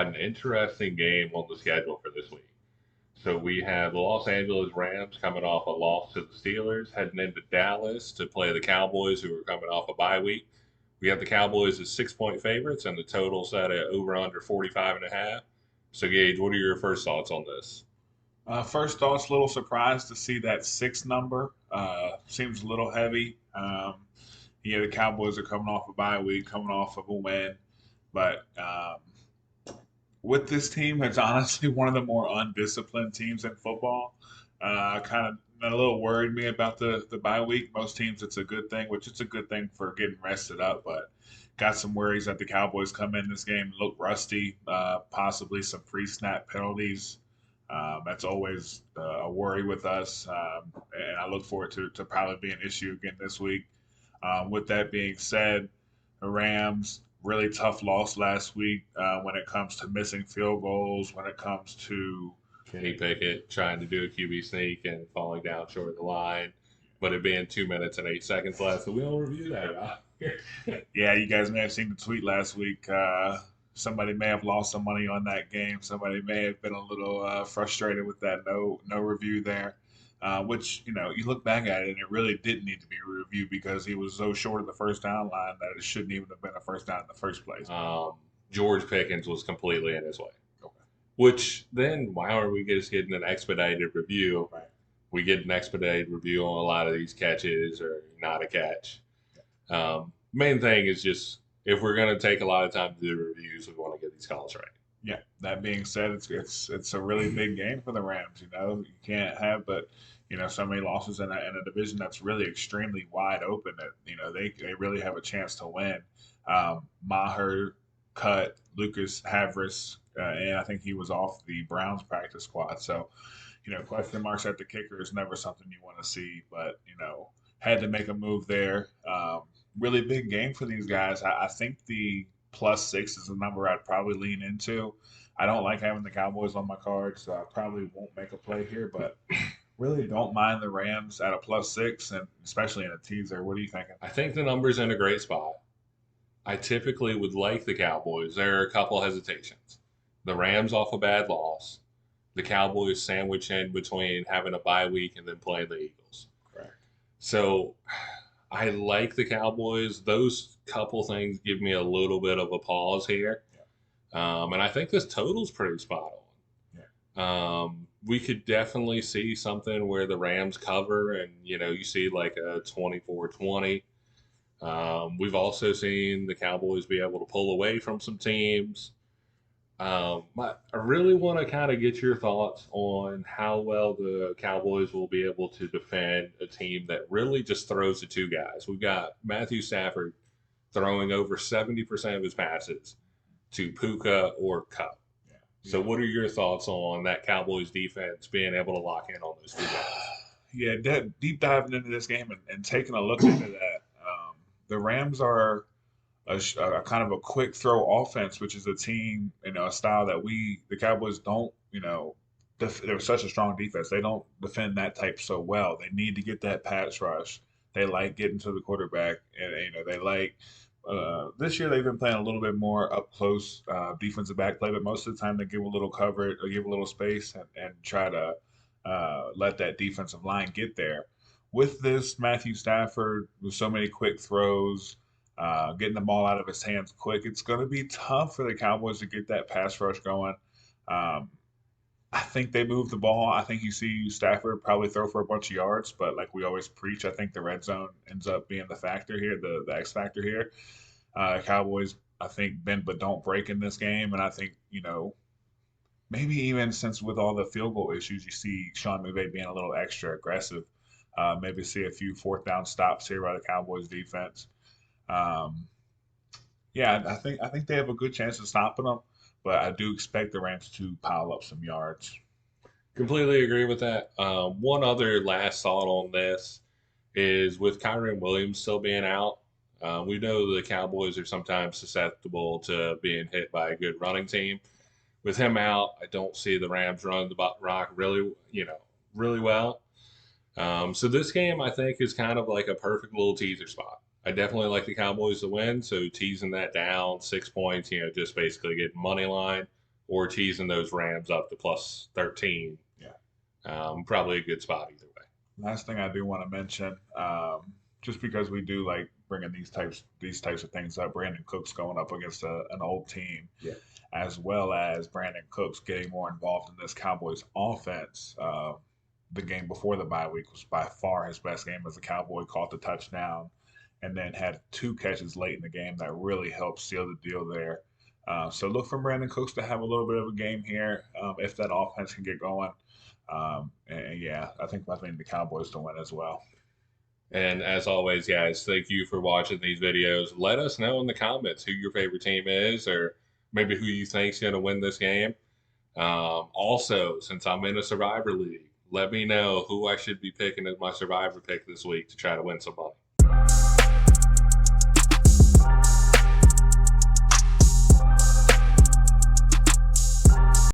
got an interesting game on the schedule for this week. So we have the Los Angeles Rams coming off a loss to the Steelers, heading into Dallas to play the Cowboys, who are coming off a bye week. We have the Cowboys as 6-point favorites, and the total set at over under 45.5. So, Gage, what are your first thoughts on this? First thoughts, a little surprised to see that six number. Seems a little heavy. Yeah, the Cowboys are coming off a bye week, coming off of a win, but with this team, it's honestly one of the more undisciplined teams in football. Kind of a little worried me about the bye week. Most teams, it's a good thing, which it's a good thing for getting rested up, but got some worries that the Cowboys come in this game look rusty, possibly some free snap penalties. That's always a worry with us, and I look forward to probably be an issue again this week. With that being said, the Rams really tough loss last week when it comes to missing field goals, when it comes to Kenny Pickett trying to do a QB sneak and falling down short of the line, but it being 2 minutes and 8 seconds left. So we'll review that. yeah, you guys may have seen the tweet last week. Somebody may have lost some money on that game. Somebody may have been a little frustrated with that no review there. Which you look back at it and it really didn't need to be a review because he was so short of the first down line that it shouldn't even have been a first down in the first place. um, George Pickens was completely in his way. Which then, why are we just getting an expedited review? Right. We get an expedited review on a lot of these catches or not a catch. Main thing is just if we're going to take a lot of time to do reviews, we want to get these calls right. Yeah. That being said, it's a really big game for the Rams. You can't have but so many losses in a division that's really extremely wide open. That they really have a chance to win. Maher cut Lucas Havris, and I think he was off the Browns practice squad. So question marks at the kicker is never something you want to see. But had to make a move there. Really big game for these guys. I think the +6 is a number I'd probably lean into. I don't like having the Cowboys on my card, so I probably won't make a play here, but really don't mind the Rams at a +6, and especially in a teaser. What are you thinking? I think the number's in a great spot. I typically would like the Cowboys. There are a couple hesitations. The Rams off a bad loss. The Cowboys sandwich in between having a bye week and then playing the Eagles. Correct. So I like the Cowboys. Those couple things give me a little bit of a pause here. And I think this total's pretty spot on. We could definitely see something where the Rams cover and, you see like a 24-20. We've also seen the Cowboys be able to pull away from some teams. I really want to kind of get your thoughts on how well the Cowboys will be able to defend a team that really just throws to two guys. We've got Matthew Stafford throwing over 70% of his passes to Puka or Cup. So, what are your thoughts on that Cowboys defense being able to lock in on those two guys? Yeah, deep diving into this game and taking a look into that. The Rams are a kind of a quick throw offense, which is a team, a style that the Cowboys don't, they're such a strong defense. They don't defend that type so well. They need to get that pass rush. They like getting to the quarterback, and they like. This year they've been playing a little bit more up close defensive back play, but most of the time they give a little coverage or give a little space and try to let that defensive line get there. With this Matthew Stafford, with so many quick throws, getting the ball out of his hands quick, it's going to be tough for the Cowboys to get that pass rush going. Um, I think they move the ball. I think you see Stafford probably throw for a bunch of yards, but like we always preach, I think the red zone ends up being the factor here, the X factor here. Cowboys, I think, bend but don't break in this game, and I think maybe even since with all the field goal issues, you see Sean McVay being a little extra aggressive. Maybe see a few fourth down stops here by the Cowboys defense. Um, yeah, I think they have a good chance of stopping them, but I do expect the Rams to pile up some yards. Completely agree with that. One other last thought on this is with Kyron Williams still being out, we know the Cowboys are sometimes susceptible to being hit by a good running team. With him out, I don't see the Rams running the rock really, really well. So this game, I think, is kind of like a perfect little teaser spot. I definitely like the Cowboys to win, so teasing that down 6 points, just basically getting money line. or teasing those Rams up to plus 13. Yeah. Probably a good spot either way. Last thing I do want to mention, just because we do like bringing these types of things up, Brandon Cooks going up against an old team, Yeah. as well as Brandon Cooks getting more involved in this Cowboys offense. The game before the bye week was by far his best game as a Cowboy, caught the touchdown, and then had 2 catches late in the game that really helped seal the deal there. So look for Brandon Cooks to have a little bit of a game here if that offense can get going. And yeah, I think the Cowboys to win as well. And as always, guys, thank you for watching these videos. Let us know in the comments who your favorite team is, or maybe who you think's going to win this game. Also, since I'm in a Survivor League, let me know who I should be picking as my Survivor pick this week to try to win some money.